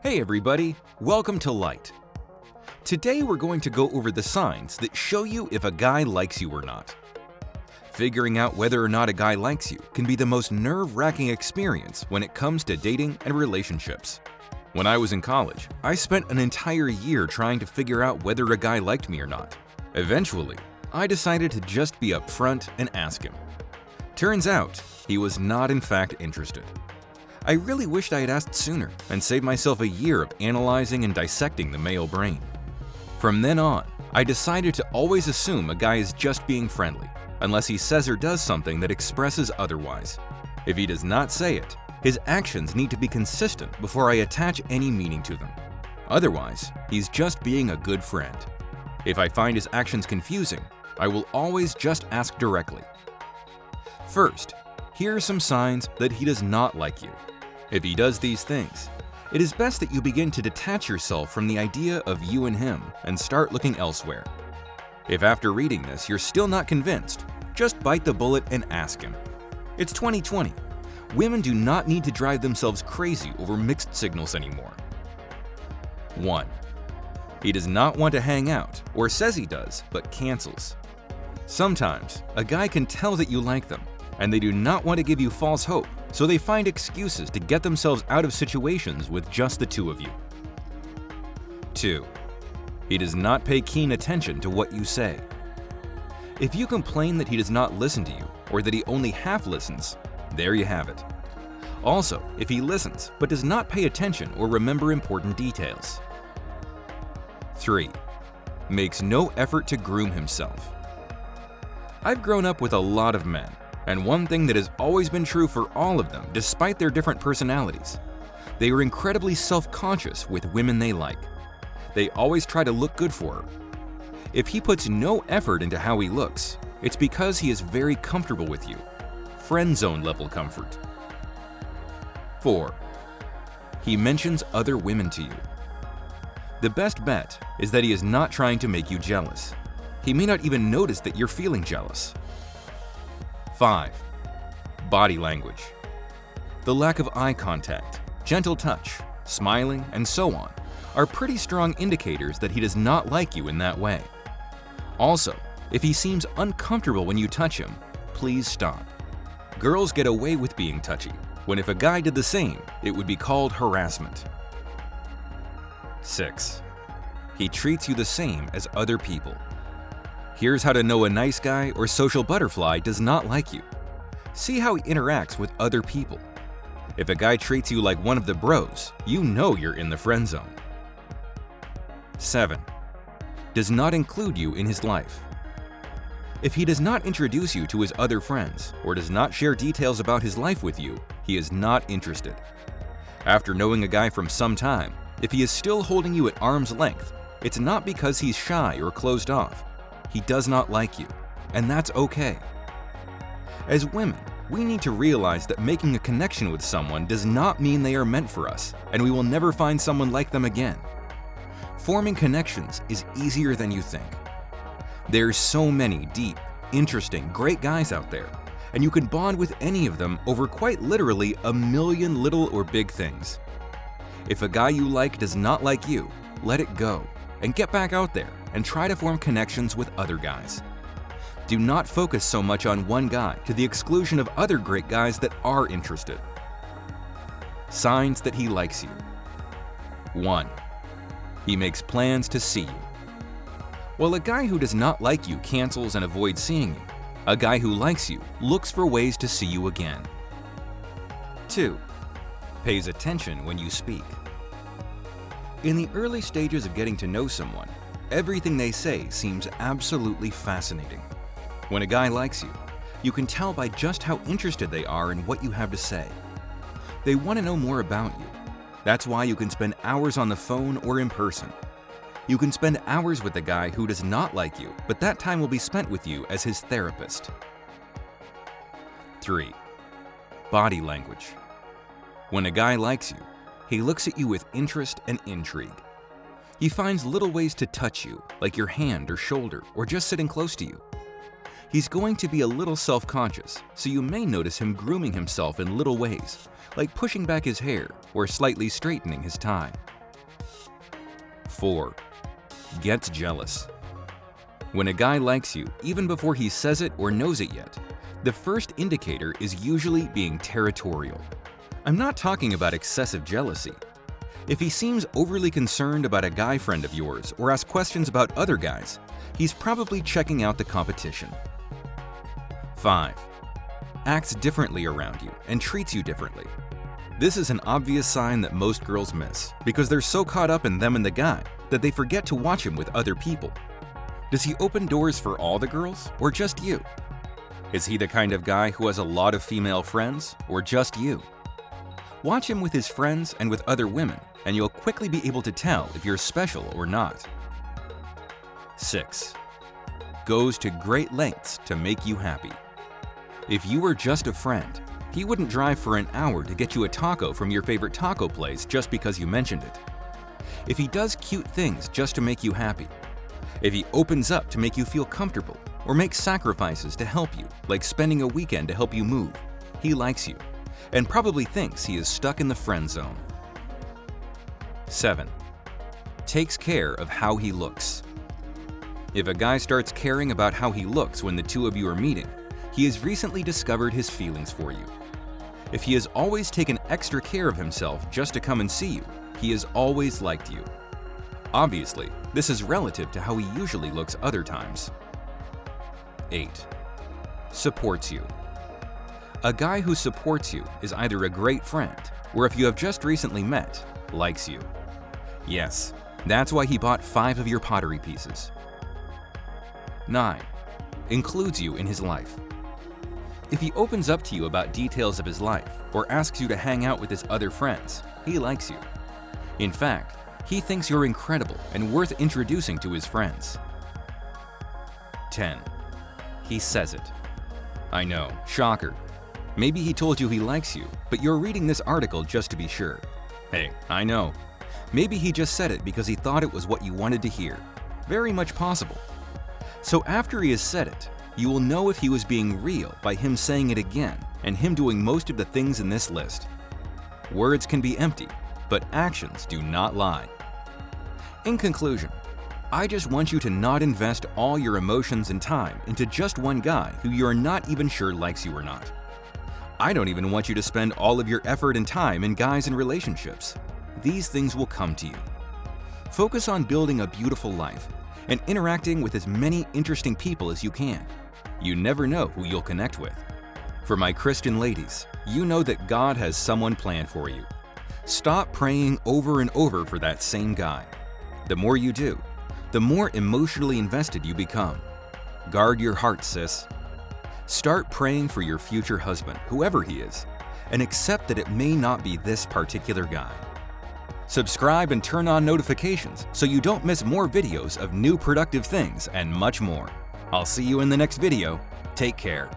Hey everybody, welcome to Light. Today we're going to go over the signs that show you if a guy likes you or not. Figuring out whether or not a guy likes you can be the most nerve-wracking experience when it comes to dating and relationships. When I was in college, I spent an entire year trying to figure out whether a guy liked me or not. Eventually, I decided to just be upfront and ask him. Turns out, he was not in fact interested. I really wished I had asked sooner and saved myself a year of analyzing and dissecting the male brain. From then on, I decided to always assume a guy is just being friendly, unless he says or does something that expresses otherwise. If he does not say it, his actions need to be consistent before I attach any meaning to them. Otherwise, he's just being a good friend. If I find his actions confusing, I will always just ask directly. First, here are some signs that he does not like you. If he does these things, it is best that you begin to detach yourself from the idea of you and him and start looking elsewhere. If after reading this you're still not convinced, just bite the bullet and ask him. It's 2020. Women do not need to drive themselves crazy over mixed signals anymore. 1. He does not want to hang out, or says he does, but cancels. Sometimes, a guy can tell that you like them, and they do not want to give you false hope, so they find excuses to get themselves out of situations with just the two of you. 2. He does not pay keen attention to what you say. If you complain that he does not listen to you, or that he only half listens, there you have it. Also, if he listens but does not pay attention or remember important details. 3. Makes no effort to groom himself. I've grown up with a lot of men, and one thing that has always been true for all of them, despite their different personalities, they are incredibly self-conscious with women they like. They always try to look good for her. If he puts no effort into how he looks, it's because he is very comfortable with you. Friend zone level comfort. 4. He mentions other women to you. The best bet is that he is not trying to make you jealous. He may not even notice that you're feeling jealous. 5. Body language. The lack of eye contact, gentle touch, smiling, and so on are pretty strong indicators that he does not like you in that way. Also, if he seems uncomfortable when you touch him, please stop. Girls get away with being touchy, when if a guy did the same, it would be called harassment. 6. He treats you the same as other people. Here's how to know a nice guy or social butterfly does not like you. See how he interacts with other people. If a guy treats you like one of the bros, you know you're in the friend zone. 7. Does not include you in his life. If he does not introduce you to his other friends or does not share details about his life with you, he is not interested. After knowing a guy from some time, if he is still holding you at arm's length, it's not because he's shy or closed off. He does not like you, and that's okay. As women, we need to realize that making a connection with someone does not mean they are meant for us, and we will never find someone like them again. Forming connections is easier than you think. There's so many deep, interesting, great guys out there, and you can bond with any of them over quite literally a million little or big things. If a guy you like does not like you, let it go, and get back out there and try to form connections with other guys. Do not focus so much on one guy to the exclusion of other great guys that are interested. Signs that he likes you. 1. He makes plans to see you. While a guy who does not like you cancels and avoids seeing you, a guy who likes you looks for ways to see you again. 2. Pays attention when you speak. In the early stages of getting to know someone, everything they say seems absolutely fascinating. When a guy likes you, you can tell by just how interested they are in what you have to say. They want to know more about you. That's why you can spend hours on the phone or in person. You can spend hours with a guy who does not like you, but that time will be spent with you as his therapist. 3. Body language. When a guy likes you, he looks at you with interest and intrigue. He finds little ways to touch you, like your hand or shoulder, or just sitting close to you. He's going to be a little self-conscious, so you may notice him grooming himself in little ways, like pushing back his hair or slightly straightening his tie. 4. Gets jealous. When a guy likes you, even before he says it or knows it yet, the first indicator is usually being territorial. I'm not talking about excessive jealousy. If he seems overly concerned about a guy friend of yours or asks questions about other guys, he's probably checking out the competition. 5. Acts differently around you and treats you differently. This is an obvious sign that most girls miss because they're so caught up in them and the guy that they forget to watch him with other people. Does he open doors for all the girls or just you? Is he the kind of guy who has a lot of female friends or just you? Watch him with his friends and with other women, and you'll quickly be able to tell if you're special or not. 6. Goes to great lengths to make you happy. If you were just a friend, he wouldn't drive for an hour to get you a taco from your favorite taco place just because you mentioned it. If he does cute things just to make you happy, if he opens up to make you feel comfortable or makes sacrifices to help you, like spending a weekend to help you move, he likes you and probably thinks he is stuck in the friend zone. 7. Takes care of how he looks. If a guy starts caring about how he looks when the two of you are meeting, he has recently discovered his feelings for you. If he has always taken extra care of himself just to come and see you, he has always liked you. Obviously, this is relative to how he usually looks other times. 8. Supports you. A guy who supports you is either a great friend, or if you have just recently met, likes you. Yes, that's why he bought 5 of your pottery pieces. 9. Includes you in his life. If he opens up to you about details of his life or asks you to hang out with his other friends, he likes you. In fact, he thinks you're incredible and worth introducing to his friends. 10. He says it. I know, shocker. Maybe he told you he likes you, but you're reading this article just to be sure. Hey, I know. Maybe he just said it because he thought it was what you wanted to hear. Very much possible. So after he has said it, you will know if he was being real by him saying it again and him doing most of the things in this list. Words can be empty, but actions do not lie. In conclusion, I just want you to not invest all your emotions and time into just one guy who you are not even sure likes you or not. I don't even want you to spend all of your effort and time in guys and relationships. These things will come to you. Focus on building a beautiful life and interacting with as many interesting people as you can. You never know who you'll connect with. For my Christian ladies, you know that God has someone planned for you. Stop praying over and over for that same guy. The more you do, the more emotionally invested you become. Guard your heart, sis. Start praying for your future husband, whoever he is, and accept that it may not be this particular guy. Subscribe and turn on notifications so you don't miss more videos of new productive things and much more. I'll see you in the next video. Take care.